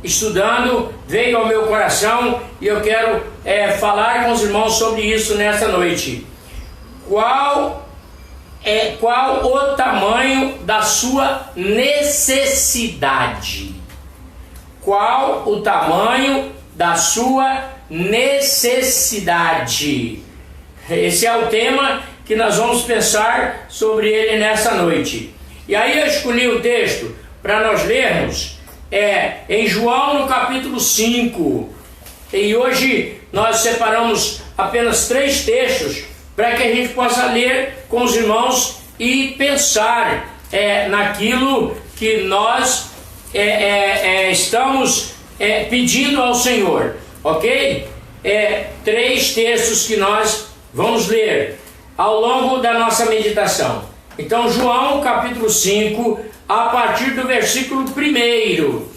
estudando, veio ao meu coração e eu quero falar com os irmãos sobre isso nessa noite. Qual o tamanho da sua necessidade? Qual o tamanho da sua necessidade? Esse é o tema que nós vamos pensar sobre ele nessa noite. E aí eu escolhi o texto para nós lermos em João no capítulo 5. E hoje nós separamos apenas 3 textos para que a gente possa ler com os irmãos e pensar naquilo que nós estamos pedindo ao Senhor, ok? 3 textos que nós vamos ler ao longo da nossa meditação. Então, João capítulo 5, a partir do versículo 1,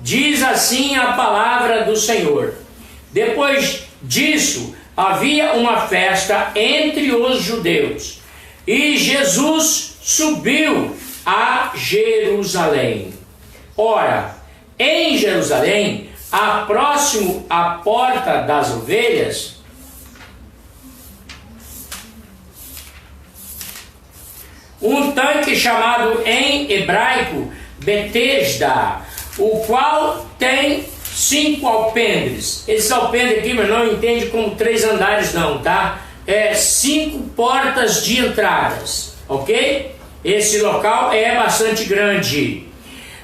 diz assim a palavra do Senhor: depois disso, havia uma festa entre os judeus, e Jesus subiu a Jerusalém. Ora, em Jerusalém, próximo à porta das ovelhas, um tanque chamado em hebraico Betesda, o qual tem 5 alpendres. Esse alpendre aqui, mas não entende como 3 andares não, tá? 5 portas de entradas, ok? Esse local é bastante grande.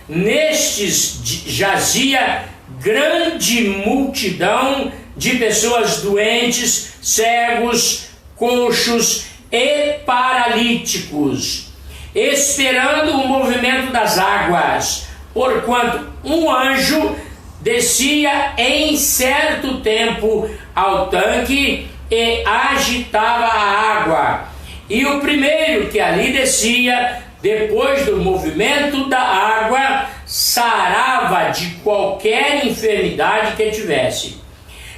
Nestes jazia grande multidão de pessoas doentes, cegos, coxos e paralíticos, esperando o movimento das águas, porquanto um anjo descia em certo tempo ao tanque e agitava a água. E o primeiro que ali descia, depois do movimento da água, sarava de qualquer enfermidade que tivesse.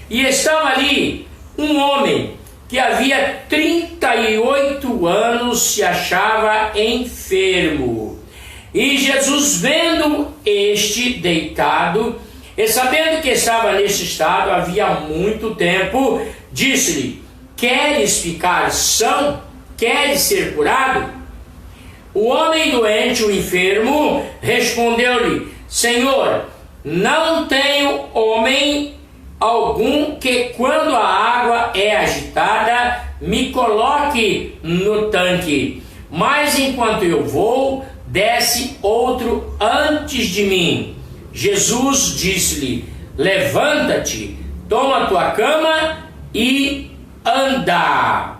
E estava ali um homem que havia 38 anos se achava enfermo. E Jesus, vendo este deitado, e sabendo que estava nesse estado havia muito tempo, disse-lhe: queres ficar são? Queres ser curado? O homem doente, o enfermo, respondeu-lhe: Senhor, não tenho homem algum que, quando a água é agitada, me coloque no tanque, mas enquanto eu vou, desce outro antes de mim. Jesus disse-lhe: levanta-te, toma tua cama e anda.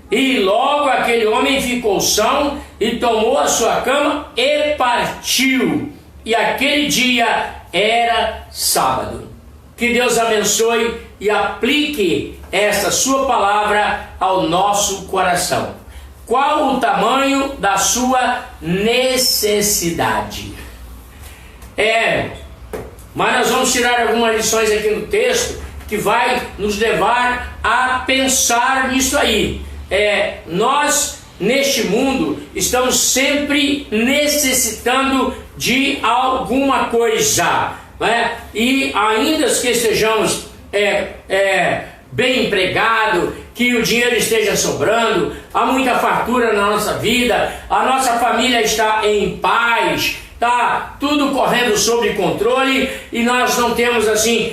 E logo aquele homem ficou são e tomou a sua cama e partiu. E aquele dia era sábado. Que Deus abençoe e aplique esta sua palavra ao nosso coração. Qual o tamanho da sua necessidade? Mas nós vamos tirar algumas lições aqui no texto que vai nos levar a pensar nisso aí. Nós, neste mundo, estamos sempre necessitando de alguma coisa, né? E ainda que estejamos bem empregados, que o dinheiro esteja sobrando, há muita fartura na nossa vida, a nossa família está em paz, está tudo correndo sob controle e nós não temos assim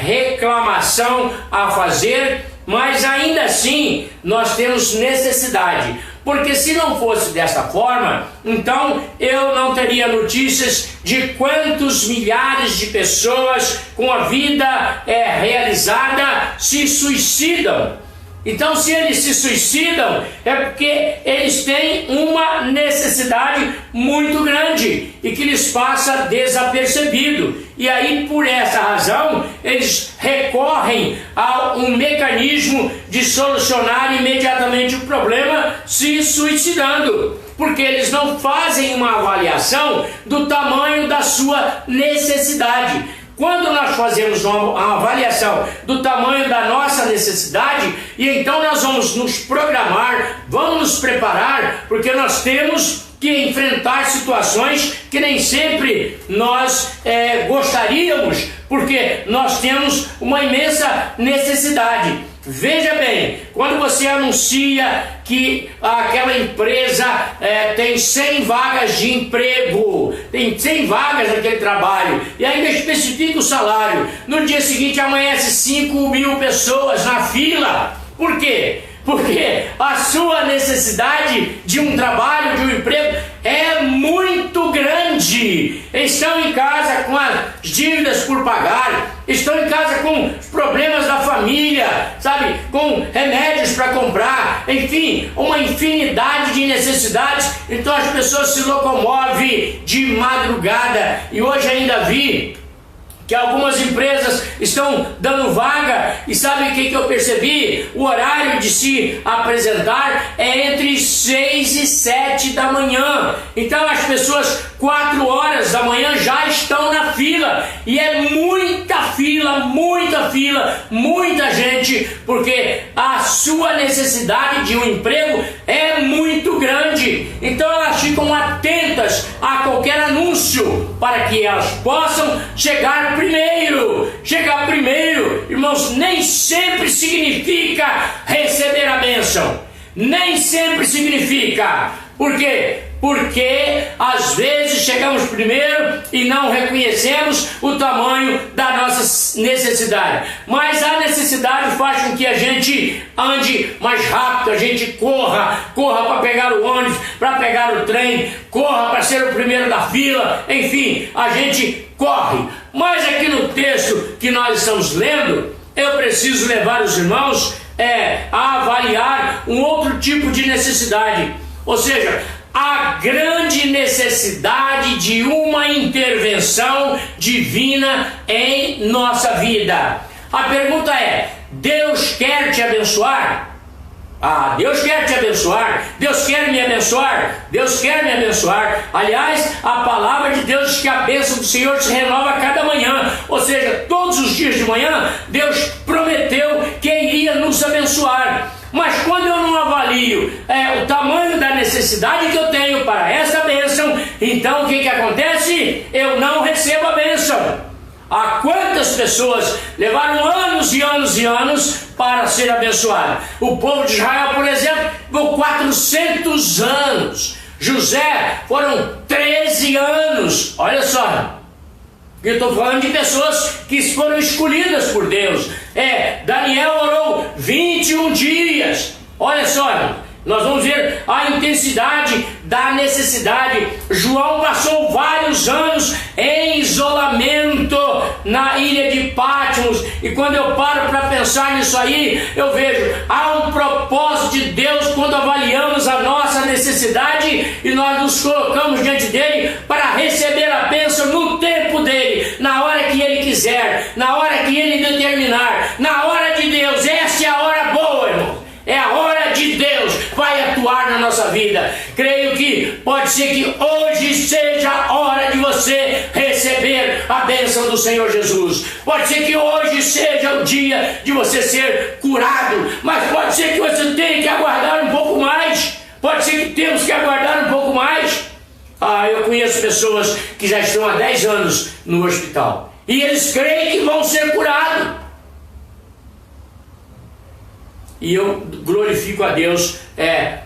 reclamação a fazer, mas ainda assim nós temos necessidade, porque se não fosse desta forma, então eu não teria notícias de quantos milhares de pessoas com a vida realizada se suicidam. Então, se eles se suicidam, é porque eles têm uma necessidade muito grande e que lhes passa desapercebido. E aí, por essa razão, eles recorrem a um mecanismo de solucionar imediatamente o problema se suicidando, porque eles não fazem uma avaliação do tamanho da sua necessidade. Quando nós fazemos uma avaliação do tamanho da nossa necessidade, e então nós vamos nos programar, vamos nos preparar, porque nós temos que enfrentar situações que nem sempre nós gostaríamos, porque nós temos uma imensa necessidade. Veja bem, quando você anuncia que aquela empresa tem 100 vagas de emprego, tem 100 vagas naquele trabalho, e ainda especifica o salário, no dia seguinte amanhece 5.000 pessoas na fila. Por quê? Porque a sua necessidade de um trabalho, de um emprego é muito grande. Estão em casa com as dívidas por pagar, estão em casa com os problemas da família, sabe, com remédios para comprar, enfim, uma infinidade de necessidades. Então as pessoas se locomovem de madrugada. E hoje ainda vi que algumas empresas estão dando vaga, e sabe o que eu percebi? O horário de se apresentar é entre 6 e 7 da manhã. Então as pessoas 4 horas da manhã já estão na fila, e é muita fila, muita gente, porque a sua necessidade de um emprego é muito grande. Então elas ficam atentas a qualquer anúncio para que elas possam chegar primeiro. Irmãos, nem sempre significa receber a bênção. Nem sempre significa. Por quê? Porque às vezes chegamos primeiro e não reconhecemos o tamanho da nossa necessidade. Mas a necessidade faz com que a gente ande mais rápido, a gente corra para pegar o ônibus, para pegar o trem, corra para ser o primeiro da fila, enfim, a gente corre. Mas aqui no texto que nós estamos lendo, eu preciso levar os irmãos a avaliar um outro tipo de necessidade. Ou seja, a grande necessidade de uma intervenção divina em nossa vida. A pergunta é: Deus quer te abençoar? Deus quer te abençoar, Deus quer me abençoar, Deus quer me abençoar. Aliás, a palavra de Deus diz que a bênção do Senhor se renova a cada manhã, ou seja, todos os dias de manhã, Deus prometeu que iria nos abençoar. Mas quando eu não avalio o tamanho da necessidade que eu tenho para essa bênção, então o que acontece? Eu não recebo a bênção. Há quantas pessoas levaram anos e anos para ser abençoado? O povo de Israel, por exemplo, levou 400 anos. José foram 13 anos. Olha só, eu estou falando de pessoas que foram escolhidas por Deus. Daniel orou 21 dias. Olha só, nós vamos ver a intensidade da necessidade. João passou vários anos em isolamento na ilha de Patmos. E quando eu paro para pensar nisso aí, eu vejo, há um propósito de Deus quando avaliamos a nossa necessidade e nós nos colocamos diante dele para receber a bênção no tempo dele, na hora que ele quiser, na hora que ele determinar, na hora de Deus. Essa é a hora boa, irmão. É a hora de Deus, vai atuar na nossa vida. Creio que pode ser que hoje seja a hora de você receber a bênção do Senhor Jesus. Pode ser que hoje seja o dia de você ser curado, mas pode ser que você tenha que aguardar um pouco mais. Pode ser que temos que aguardar um pouco mais. Eu conheço pessoas que já estão há 10 anos no hospital e eles creem que vão ser curados. E eu glorifico a Deus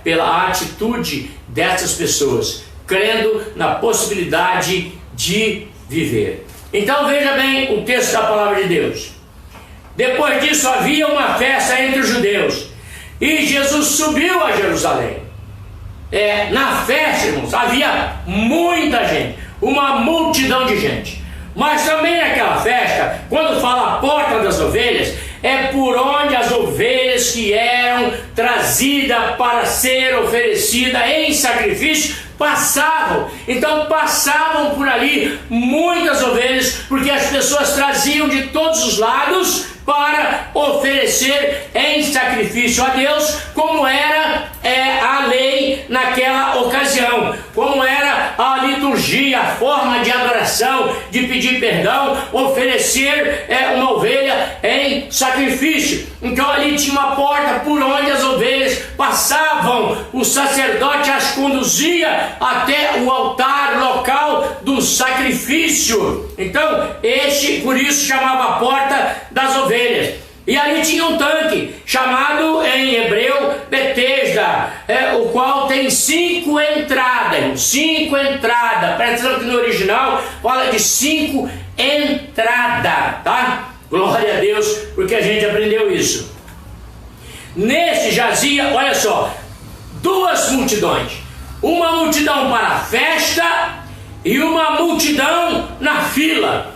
pela atitude dessas pessoas, crendo na possibilidade de viver. Então veja bem o texto da palavra de Deus. Depois disso havia uma festa entre os judeus, e Jesus subiu a Jerusalém. Na festa, irmãos, havia muita gente, uma multidão de gente. Mas também naquela festa, quando fala a porta das ovelhas, é por onde as ovelhas que eram trazidas para ser oferecidas em sacrifício passavam. Então passavam por ali muitas ovelhas, porque as pessoas traziam de todos os lados para oferecer em sacrifício a Deus, como era a lei naquela ocasião, como era a liturgia, a forma de adoração, de pedir perdão, oferecer uma ovelha em sem sacrifício. Então ali tinha uma porta por onde as ovelhas passavam. O sacerdote as conduzia até o altar local do sacrifício. Então por isso chamava a porta das ovelhas. E ali tinha um tanque, chamado em hebreu Betesda, o qual tem 5 entradas. 5 entradas. Presta atenção que no original fala de 5 entradas, tá? Glória a Deus, porque a gente aprendeu isso. Nesse jazia, olha só, 2 multidões. Uma multidão para a festa e uma multidão na fila.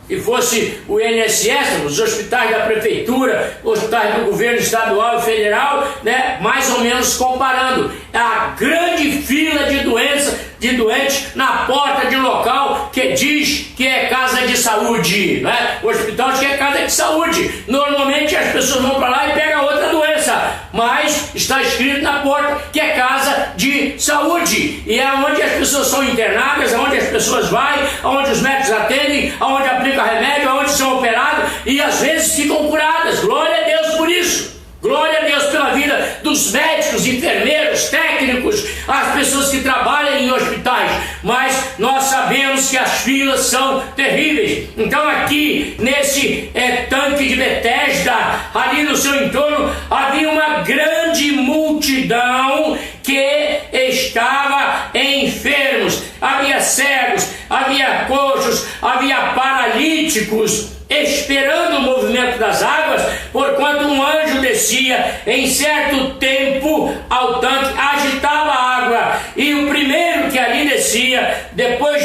Se fosse o INSS, os hospitais da prefeitura, hospitais do governo estadual e federal, né, mais ou menos comparando, a grande fila de doentes na porta de um local que diz que é casa de saúde, né? O hospital diz que é casa de saúde. Normalmente as pessoas vão para lá e pegam outra doença, mas está escrito na porta que é casa de saúde, e é onde as pessoas são internadas, é onde as pessoas vão, onde os médicos atendem, onde aplicam remédio, onde são operados e às vezes ficam curadas. Glória a Deus por isso. Glória a Deus pela vida dos médicos, enfermeiros, técnicos, as pessoas que trabalham em hospitais. Mas nós sabemos que as filas são terríveis. Então aqui nesse tanque de Betesda, ali no seu entorno, havia uma grande multidão que estava enfermos. Havia cegos, havia coxos, havia paralíticos, esperando o movimento das águas, porquanto um anjo descia em certo tempo ao tanque, agitava a água, e o primeiro que ali descia, depois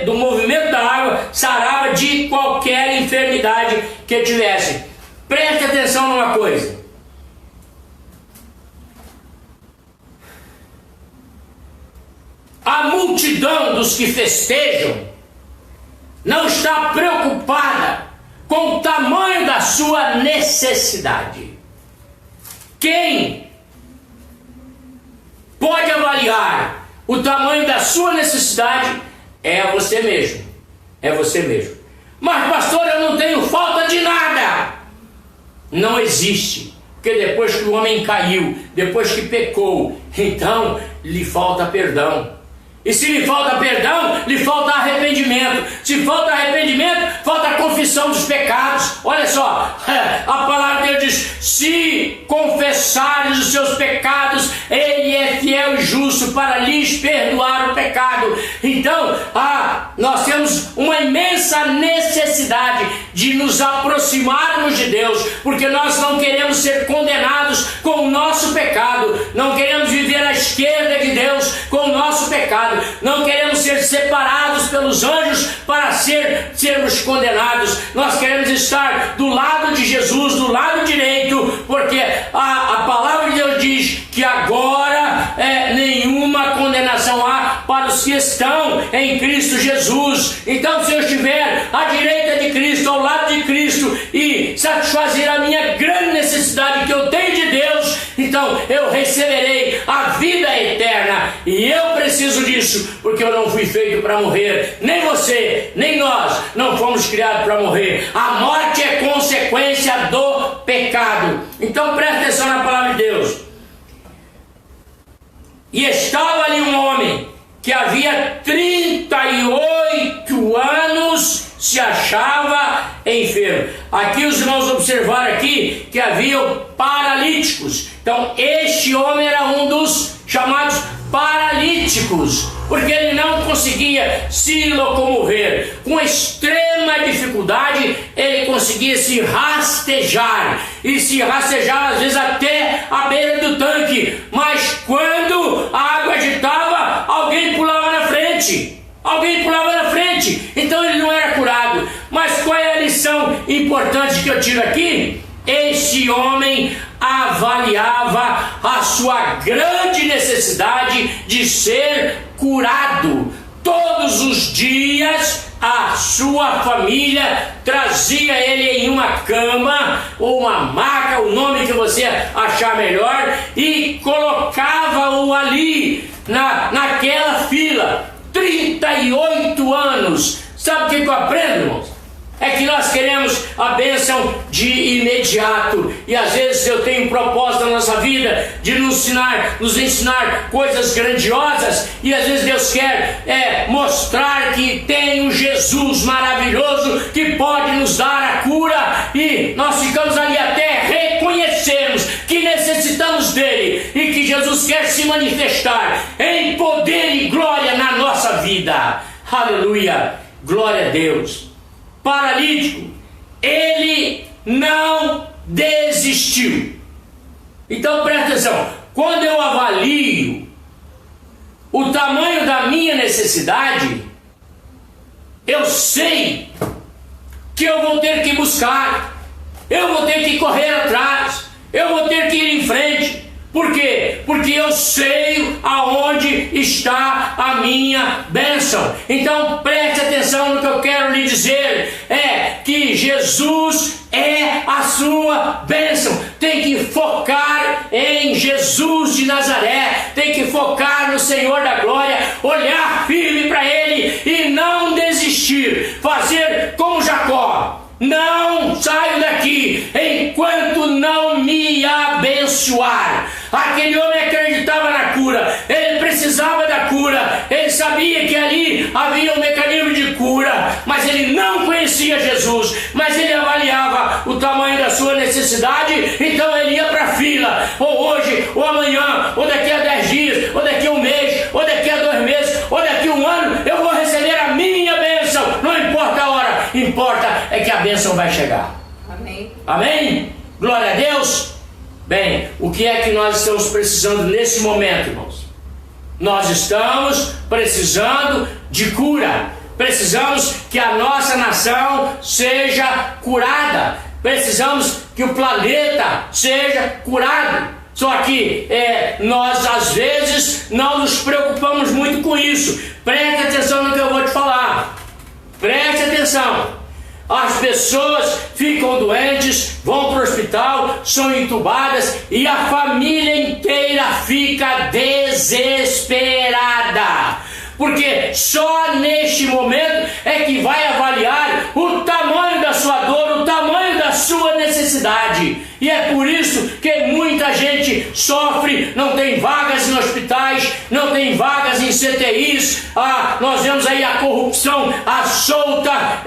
do movimento da água, sarava de qualquer enfermidade que tivesse. Preste atenção numa coisa. A multidão dos que festejam não está preocupada com o tamanho da sua necessidade. Quem pode avaliar o tamanho da sua necessidade é você mesmo. É você mesmo. Mas pastor, eu não tenho falta de nada. Não existe. Porque depois que o homem caiu, depois que pecou, então lhe falta perdão. E se lhe falta perdão, lhe falta arrependimento. Se falta arrependimento, falta a confissão dos pecados. Olha só, a palavra de Deus diz: se confessares os seus pecados, Ele é fiel e justo para lhes perdoar o pecado. Então, nós temos uma imensa necessidade de nos aproximarmos de Deus, porque nós não queremos ser condenados com o nosso pecado, não queremos viver à esquerda de Deus com o nosso pecado. Não queremos ser separados pelos anjos para sermos condenados. Nós queremos estar do lado de Jesus, do lado direito, porque a palavra de Deus diz que agora nenhuma condenação há para os que estão em Cristo Jesus. Então, se eu estiver à direita de Cristo, ao lado de Cristo, e satisfazer a minha grande necessidade que eu tenho de Deus, então eu receberei a vida eterna. E eu preciso disso, porque eu não fui feito para morrer. Nem você, nem nós não fomos criados para morrer. A morte é consequência do pecado. Então presta atenção na palavra de Deus. E estava ali um homem que havia 38 anos se achava enfermo. Aqui os irmãos observaram aqui que havia paralíticos. Então este homem era um dos chamados paralíticos, porque ele não conseguia se locomover. Com extrema dificuldade ele conseguia se rastejar, e se rastejava às vezes até a beira do tanque, mas quando a água agitava, alguém pulava na frente. Então ele não era curado. Mas qual é a lição importante que eu tiro aqui? Este homem avaliava a sua grande necessidade de ser curado. Todos os dias a sua família trazia ele em uma cama ou uma maca, o nome que você achar melhor, e colocava-o ali naquela fila. 38 anos. Sabe o que eu aprendo, irmãos? É que nós queremos a bênção de imediato. E às vezes eu tenho um propósito na nossa vida de nos ensinar coisas grandiosas. E às vezes Deus quer mostrar que tem um Jesus maravilhoso que pode nos dar a cura. E nós ficamos ali até reconhecermos que necessitamos dele. E que Jesus quer se manifestar em poder e glória na nossa vida. Aleluia! Glória a Deus! Paralítico, ele não desistiu. Então presta atenção, quando eu avalio o tamanho da minha necessidade, eu sei que eu vou ter que buscar, eu vou ter que correr atrás, eu vou ter que ir em frente. Por quê? Porque eu sei aonde está a minha bênção. Então preste atenção no que eu quero lhe dizer. É que Jesus é a sua bênção. Tem que focar em Jesus de Nazaré. Tem que focar no Senhor da glória. Olhar firme para Ele e não desistir. Fazer como Jacó. Não saio daqui enquanto não me abençoar. Aquele homem acreditava na cura, ele precisava da cura, ele sabia que ali havia um mecanismo de cura, mas ele não conhecia Jesus, mas ele avaliava o tamanho da sua necessidade, então ele ia para a fila, ou hoje, ou amanhã, ou daqui a 10 dias, ou daqui a um mês, ou daqui a 2 meses, ou daqui a um ano, eu vou receber a minha bênção, não importa a hora, importa é que a bênção vai chegar. Amém. Amém? Glória a Deus. Bem, o que é que nós estamos precisando nesse momento, irmãos? Nós estamos precisando de cura. Precisamos que a nossa nação seja curada. Precisamos que o planeta seja curado. Só que nós às vezes não nos preocupamos muito com isso. Preste atenção no que eu vou te falar. Preste atenção. As pessoas ficam doentes, vão para o hospital, são entubadas e a família inteira fica desesperada. Porque só neste momento é que vai avaliar o tamanho da sua dor, o tamanho da sua necessidade. E é por isso que muita gente sofre, não tem vagas em hospitais, não tem vagas em CTIs. Nós vemos aí a corrupção solta,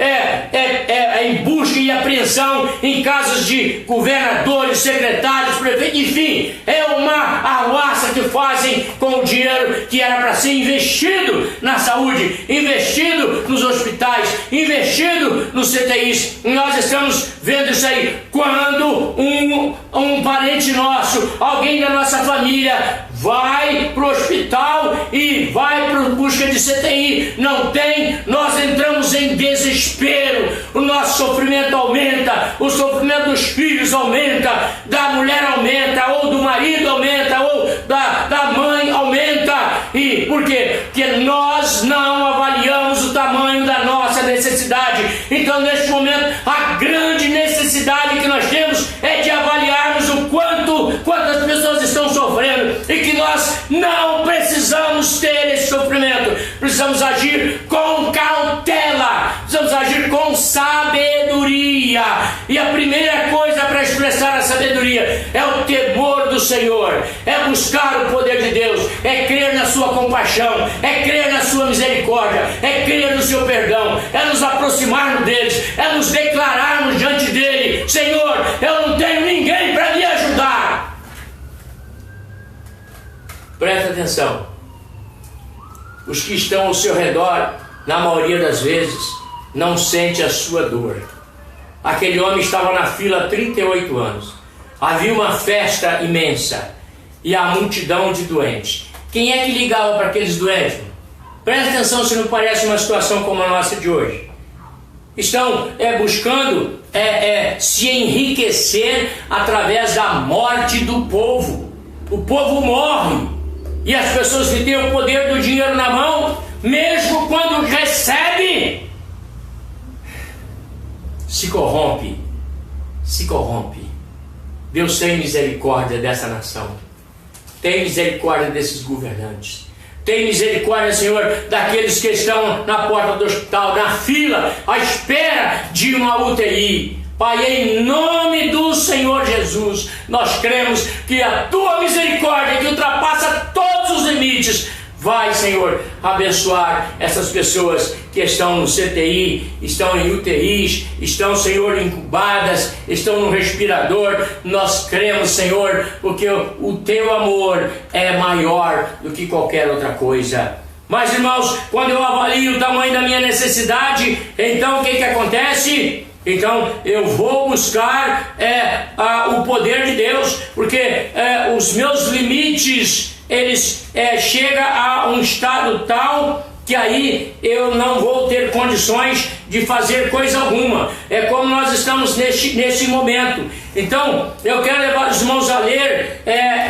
em busca e apreensão em casos de governadores, secretários, prefeitos, enfim, é uma arruaça que fazem com o dinheiro que era para ser investido na saúde, investido nos hospitais, investido nos CTIs. Nós estamos vendo isso aí. Quando um parente nosso, alguém da nossa família, vai para o hospital e vai para busca de CTI, não tem, nós entramos em desespero, o nosso sofrimento aumenta, o sofrimento dos filhos aumenta, da mulher aumenta, ou do marido aumenta, ou da mãe aumenta. E por quê? Porque nós não avaliamos o tamanho da nossa necessidade. Então neste momento a grande necessidade que nós temos é de avaliarmos o quantas pessoas estão sofrendo, e que nós não precisamos ter esse sofrimento. Precisamos agir com cautela, precisamos agir com sabedoria. E a primeira coisa para expressar a sabedoria é o temor do Senhor, é buscar o poder de Deus, é crer na sua compaixão, é crer na sua misericórdia, é crer no seu perdão, é nos aproximarmos deles, é nos declararmos diante dele: Senhor, eu não tenho ninguém para me ajudar. Presta atenção. Os que estão ao seu redor, na maioria das vezes, não sentem a sua dor. Aquele homem estava na fila há 38 anos. Havia uma festa imensa e a multidão de doentes. Quem é que ligava para aqueles doentes? Presta atenção se não parece uma situação como a nossa de hoje. Estão buscando se enriquecer através da morte do povo. O povo morre. E as pessoas que têm o poder do dinheiro na mão, mesmo quando recebe, se corrompe. Deus tem misericórdia dessa nação. Tem misericórdia desses governantes. tem misericórdia, Senhor, daqueles que estão na porta do hospital, na fila, à espera de uma UTI. Pai, em nome do Senhor Jesus, nós cremos que a Tua misericórdia, que ultrapassa todos os limites, vai, Senhor, abençoar essas pessoas que estão no CTI, estão em UTIs, estão, Senhor, incubadas, estão no respirador. Nós cremos, Senhor, porque o Teu amor é maior do que qualquer outra coisa. Mas, irmãos, quando eu avalio o tamanho da minha necessidade, então o que acontece? Então eu vou buscar o poder de Deus, porque os meus limites, eles chegam a um estado tal que aí eu não vou ter condições de fazer coisa alguma. É como nós estamos nesse momento. Então eu quero levar os irmãos a ler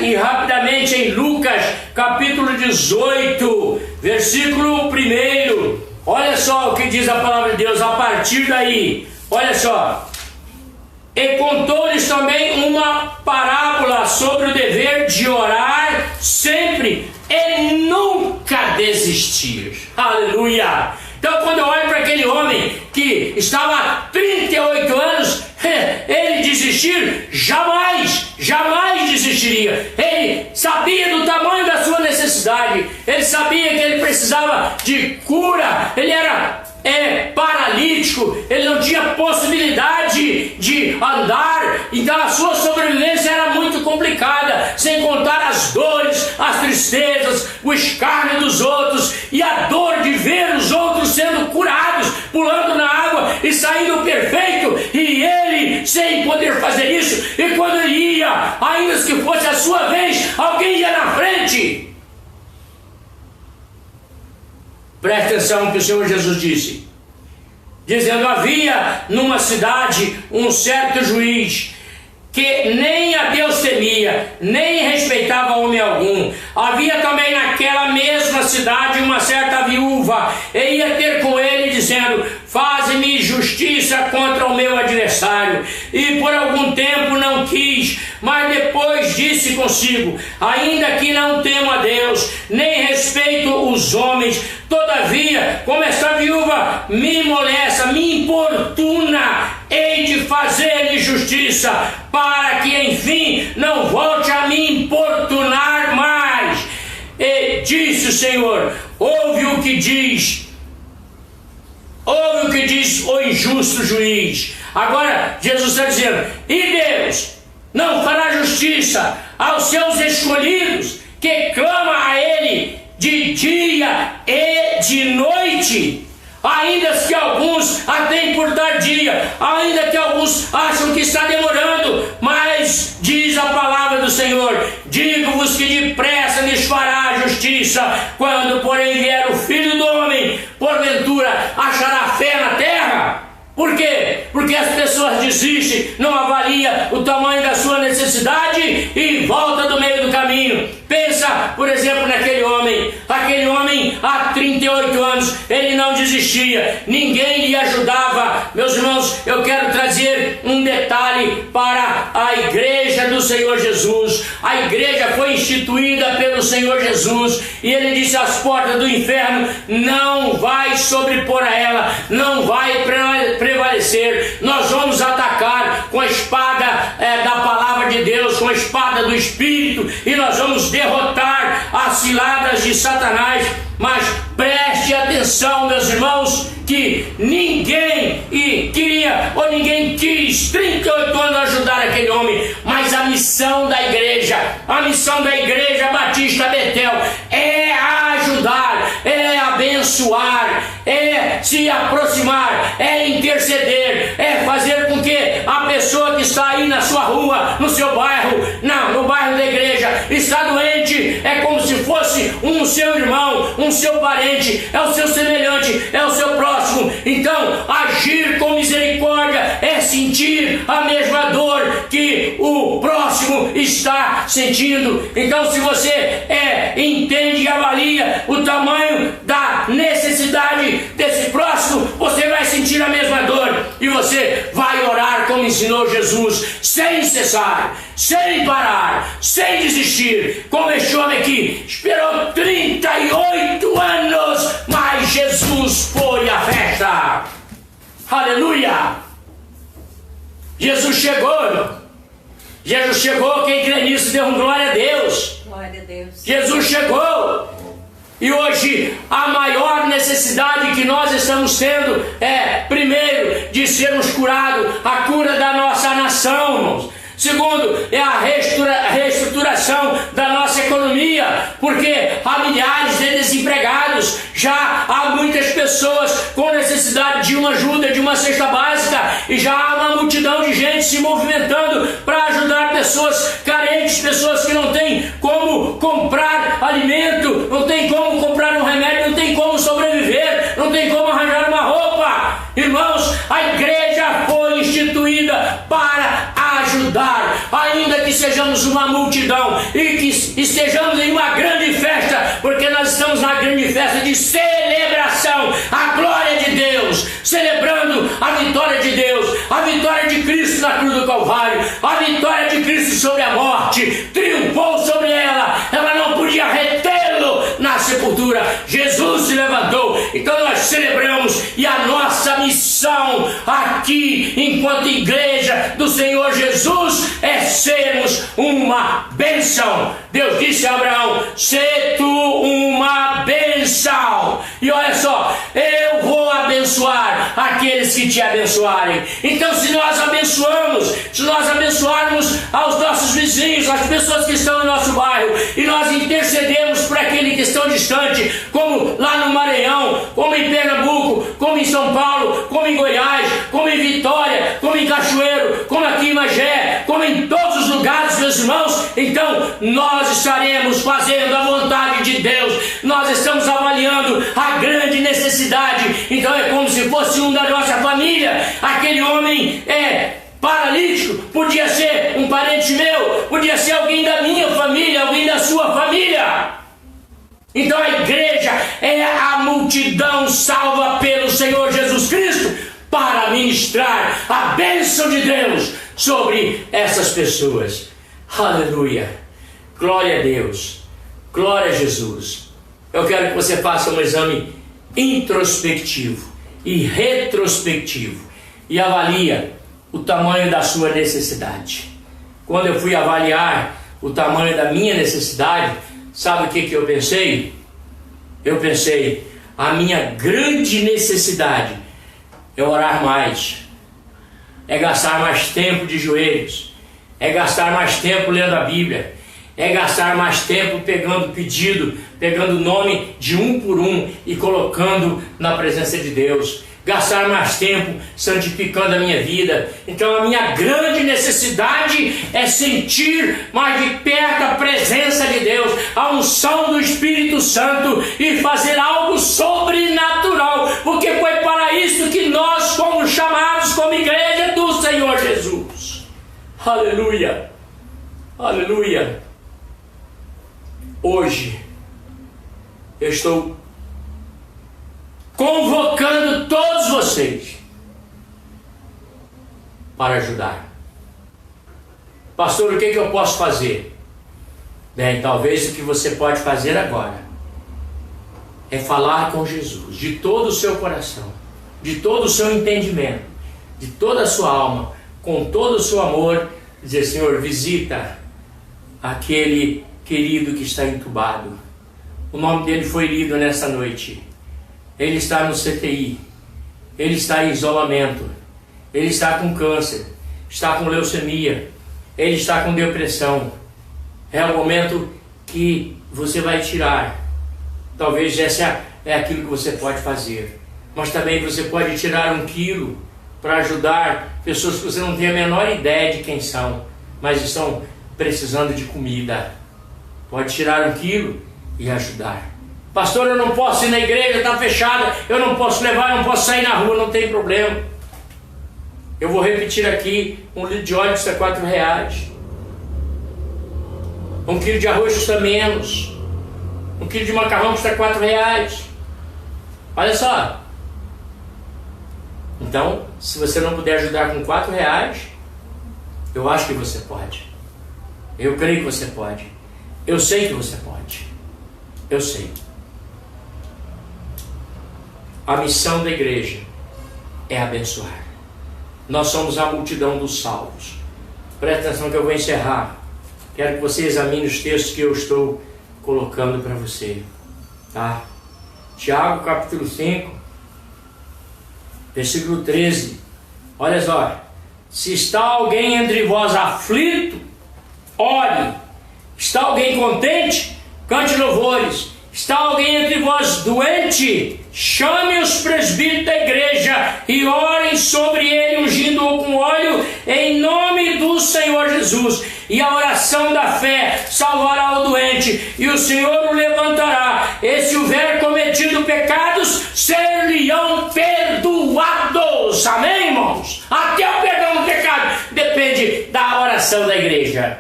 e rapidamente em Lucas capítulo 18, versículo 1. Olha só o que diz a palavra de Deus a partir daí. Olha só, e contou-lhes também uma parábola sobre o dever de orar sempre e nunca desistir. Aleluia! Então, quando eu olho para aquele homem que estava há 38 anos, ele desistir, jamais desistiria. Ele sabia do tamanho da sua necessidade, ele sabia que ele precisava de cura, ele era paralítico, ele não tinha possibilidade de andar, então a sua sobrevivência era muito complicada, sem contar as dores, as tristezas, o escárnio dos outros e a dor de ver os outros sendo curados, pulando na água e saindo perfeito, e ele sem poder fazer isso. E quando ele ia, ainda que fosse a sua vez, alguém ia na frente. Preste atenção no que o Senhor Jesus disse, dizendo: havia numa cidade um certo juiz, que nem a Deus temia, nem respeitava homem algum. Havia também naquela mesma cidade uma certa viúva, e ia ter com ele, dizendo: faze-me justiça contra o meu adversário. E por algum tempo não quis, mas depois disse consigo: ainda que não temo a Deus, nem respeito os homens, todavia, como esta viúva me molesta, me importuna, hei de fazer-lhe justiça, para que enfim não volte a me importunar mais. E disse o Senhor: ouve o que diz o injusto juiz. Agora Jesus está dizendo: e Deus não fará justiça aos seus escolhidos, que clama a Ele de dia e de noite? Ainda que alguns a têm por tardia, ainda que alguns acham que está demorando, mas diz a palavra do Senhor: digo-vos que depressa lhes fará justiça. Quando porém vier o Filho do Homem, porventura achará fé na terra? Por quê? Porque as pessoas desistem, não avaliam o tamanho da sua necessidade e volta do meio do caminho. Pensa, por exemplo, naquele homem. Aquele homem, há 38 anos, ele não desistia, ninguém lhe ajudava. Meus irmãos, eu quero trazer um detalhe para a igreja do Senhor Jesus. A igreja foi instituída pelo Senhor Jesus, e ele disse: as portas do inferno não vai sobrepor a ela, não vai prevalecer. Nós vamos atacar com a espada da palavra de Deus, com a espada do Espírito, e nós vamos derrotar as ciladas de Satanás. Mas preste atenção, meus irmãos, que ninguém queria ou ninguém quis 38 anos ajudar aquele homem. Mas a missão da igreja Batista Betel é ajudar, é abençoar, é se aproximar, é interceder, é fazer com que a pessoa que está aí na sua rua, no seu bairro, no bairro da igreja, está doente, é como se fosse um seu irmão, um seu parente, é o seu semelhante, é o seu próximo. Então, agir com misericórdia é sentir a mesma dor que o próximo está sentindo. Então, se você entende e avalia o tamanho da necessidade desse próximo, você vai sentir a mesma dor. e você vai orar como ensinou Jesus, sem cessar, sem parar, sem desistir, como este homem aqui esperou 38 anos, mas Jesus foi à festa. Aleluia! Jesus chegou, irmão. Jesus chegou, quem crê nisso dê glória a Deus. Glória a Deus. Jesus chegou. E hoje a maior necessidade que nós estamos tendo é, primeiro, de sermos curados, a cura da nossa nação, irmãos. Segundo, é a reestruturação da nossa economia, porque há milhares de desempregados, já há muitas pessoas com necessidade de uma ajuda, de uma cesta básica, e já há uma multidão de gente se movimentando para ajudar pessoas carentes, pessoas que não têm como comprar alimento, não tem como comprar um remédio, não tem como sobreviver, não tem como arranjar uma roupa. Irmãos, a igreja foi instituída para ajudar, ainda que sejamos uma multidão e que estejamos em uma grande festa, porque nós estamos na grande festa de celebração, a glória de Deus, celebrando a vitória de Deus, a vitória de Cristo na cruz do Calvário, a vitória de Cristo sobre a morte, triunfou sobre ela, ela não podia retê-lo na sepultura, Jesus se levantou, então nós celebramos, e a nossa missão aqui, enquanto igreja do Senhor Jesus, é sermos uma bênção. Deus disse a Abraão: "Sê tu uma bênção", e olha só, eu vou abençoar aqueles que te abençoarem. Então, se nós abençoarmos aos nossos vizinhos, as pessoas que estão no nosso bairro, e nós intercedemos por aqueles que estão distantes, como lá no Maranhão, como em Pernambuco, como em São Paulo, como em Goiás, como em Vitória, como em Cachoeiro, como aqui em Magé, como em todos os lugares, meus irmãos, então nós estaremos fazendo a vontade de Deus. Nós estamos avaliando a grande necessidade. Então é como se fosse um da nossa família. Aquele homem paralítico podia ser um parente meu, podia ser alguém da minha família, alguém da sua família. Então a igreja é a multidão salva pelo Senhor Jesus Cristo para ministrar a bênção de Deus sobre essas pessoas. Aleluia! Glória a Deus! Glória a Jesus! Eu quero que você faça um exame introspectivo e retrospectivo e avalie o tamanho da sua necessidade. Quando eu fui avaliar o tamanho da minha necessidade, sabe o que eu pensei? Eu pensei, a minha grande necessidade é orar mais, é gastar mais tempo de joelhos, é gastar mais tempo lendo a Bíblia, é gastar mais tempo pegando pedido, pegando o nome de um por um e colocando na presença de Deus, gastar mais tempo santificando a minha vida. Então a minha grande necessidade é sentir mais de perto a presença de Deus, a unção do Espírito Santo, e fazer algo sobrenatural, porque foi para isso que nós fomos chamados como igreja do Senhor Jesus. Aleluia, aleluia. Hoje eu estou convocando todos vocês para ajudar. Pastor, o que eu posso fazer? Bem, talvez o que você pode fazer agora é falar com Jesus de todo o seu coração, de todo o seu entendimento, de toda a sua alma, com todo o seu amor, dizer: Senhor, visita aquele querido que está entubado. O nome dele foi lido nessa noite. Ele está no CTI, ele está em isolamento, ele está com câncer, está com leucemia, ele está com depressão. É o momento que você vai tirar. Talvez essa é aquilo que você pode fazer. Mas também você pode tirar 1 quilo para ajudar pessoas que você não tem a menor ideia de quem são, mas estão precisando de comida. Pode tirar 1 quilo e ajudar. Pastor, eu não posso ir na igreja, está fechada, eu não posso levar, eu não posso sair na rua, não tem problema. Eu vou repetir aqui: 1 litro de óleo custa R$4. 1 quilo de arroz custa menos. 1 quilo de macarrão custa R$4. Olha só. Então, se você não puder ajudar com R$4, eu acho que você pode. Eu creio que você pode. Eu sei que você pode. Eu sei. A missão da igreja é abençoar. Nós somos a multidão dos salvos. Presta atenção que eu vou encerrar. Quero que você examine os textos que eu estou colocando para você. Tá? Tiago capítulo 5, versículo 13. Olha só. Se está alguém entre vós aflito, ore. Está alguém contente? Cante louvores. Está alguém entre vós doente? Chame os presbíteros da igreja e orem sobre ele, ungindo-o com óleo, em nome do Senhor Jesus. E a oração da fé salvará o doente, e o Senhor o levantará. E se houver cometido pecados, ser-lhe-ão perdoados. Amém, irmãos? Até o perdão do pecado depende da oração da igreja.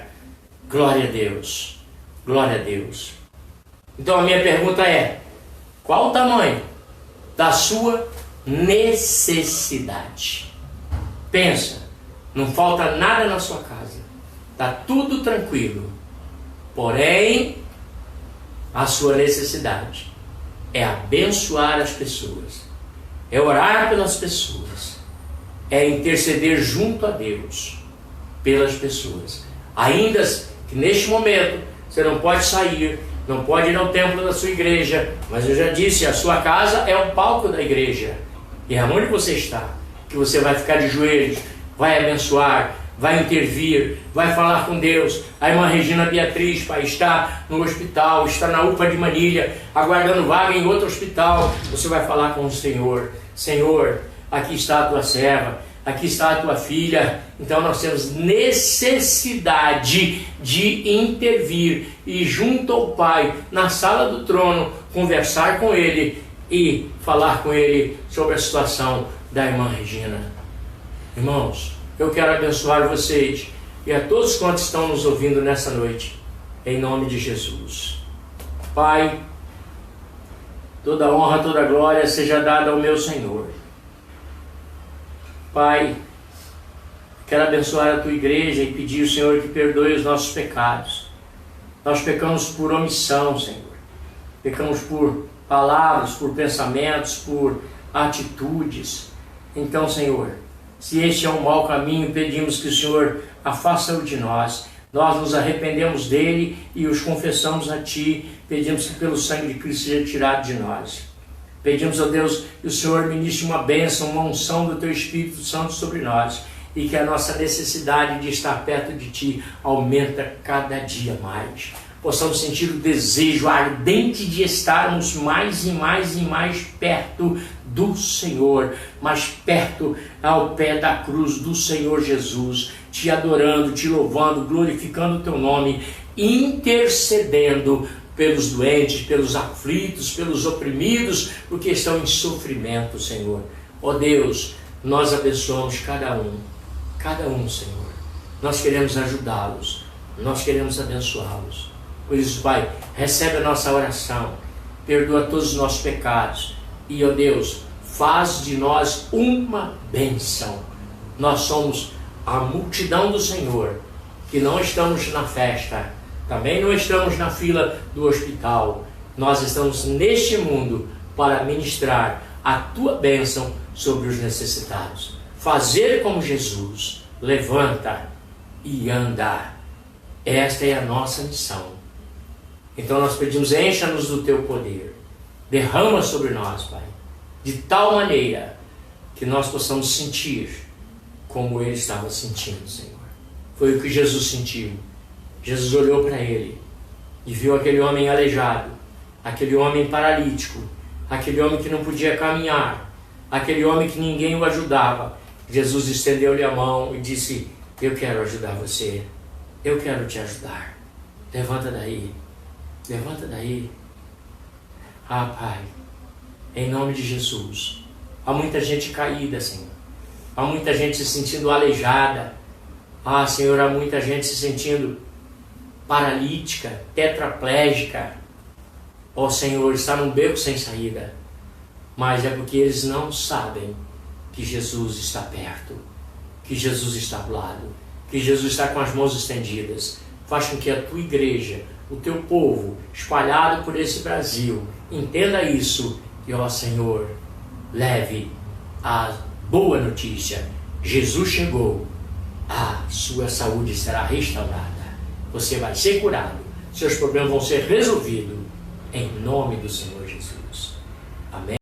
Glória a Deus. Glória a Deus. Então a minha pergunta é: qual o tamanho da sua necessidade? Pensa, não falta nada na sua casa, está tudo tranquilo, porém a sua necessidade é abençoar as pessoas, é orar pelas pessoas, é interceder junto a Deus pelas pessoas, ainda que neste momento você não pode sair, não pode ir ao templo da sua igreja, mas eu já disse, a sua casa é o palco da igreja, e é onde você está, que você vai ficar de joelhos, vai abençoar, vai intervir, vai falar com Deus. A irmã Regina Beatriz, pai, está no hospital, está na UPA de Manilha, aguardando vaga em outro hospital. Você vai falar com o Senhor: Senhor, aqui está a tua serva, aqui está a tua filha. Então nós temos necessidade de intervir e junto ao Pai, na sala do trono, conversar com Ele e falar com Ele sobre a situação da irmã Regina. Irmãos, eu quero abençoar vocês e a todos quantos estão nos ouvindo nessa noite, em nome de Jesus. Pai, toda honra, toda glória seja dada ao meu Senhor. Pai, quero abençoar a tua igreja e pedir ao Senhor que perdoe os nossos pecados. Nós pecamos por omissão, Senhor. Pecamos por palavras, por pensamentos, por atitudes. Então, Senhor, se este é um mau caminho, pedimos que o Senhor afasta-o de nós. Nós nos arrependemos dele e os confessamos a Ti. Pedimos que pelo sangue de Cristo seja tirado de nós. Pedimos a Deus que o Senhor ministre uma bênção, uma unção do Teu Espírito Santo sobre nós, e que a nossa necessidade de estar perto de Ti aumenta cada dia mais. Possamos sentir o desejo ardente de estarmos mais e mais e mais perto do Senhor, mais perto ao pé da cruz do Senhor Jesus, Te adorando, Te louvando, glorificando o Teu nome, intercedendo pelos doentes, pelos aflitos, pelos oprimidos, porque estão em sofrimento, Senhor. Ó Deus, nós abençoamos cada um, Senhor. Nós queremos ajudá-los, nós queremos abençoá-los. Por isso, Pai, recebe a nossa oração, perdoa todos os nossos pecados e, ó Deus, faz de nós uma bênção. Nós somos a multidão do Senhor, que não estamos na festa, também não estamos na fila do hospital. Nós estamos neste mundo para ministrar a Tua bênção sobre os necessitados. Fazer como Jesus, levanta e anda. Esta é a nossa missão. Então nós pedimos: encha-nos do Teu poder, derrama sobre nós, Pai, de tal maneira que nós possamos sentir como Ele estava sentindo, Senhor. Foi o que Jesus sentiu. Jesus olhou para ele e viu aquele homem aleijado, aquele homem paralítico, aquele homem que não podia caminhar, aquele homem que ninguém o ajudava. Jesus estendeu-lhe a mão e disse: eu quero ajudar você, eu quero te ajudar. Levanta daí, levanta daí. Ah, Pai, em nome de Jesus, há muita gente caída, Senhor, há muita gente se sentindo aleijada. Ah, Senhor, há muita gente se sentindo paralítica, tetraplégica. Ó Senhor, está num beco sem saída, mas é porque eles não sabem que Jesus está perto, que Jesus está ao lado, que Jesus está com as mãos estendidas. Faz com que a tua igreja, o teu povo espalhado por esse Brasil, entenda isso e, ó Senhor, leve a boa notícia. Jesus chegou, a sua saúde será restaurada, você vai ser curado, seus problemas vão ser resolvidos, em nome do Senhor Jesus. Amém.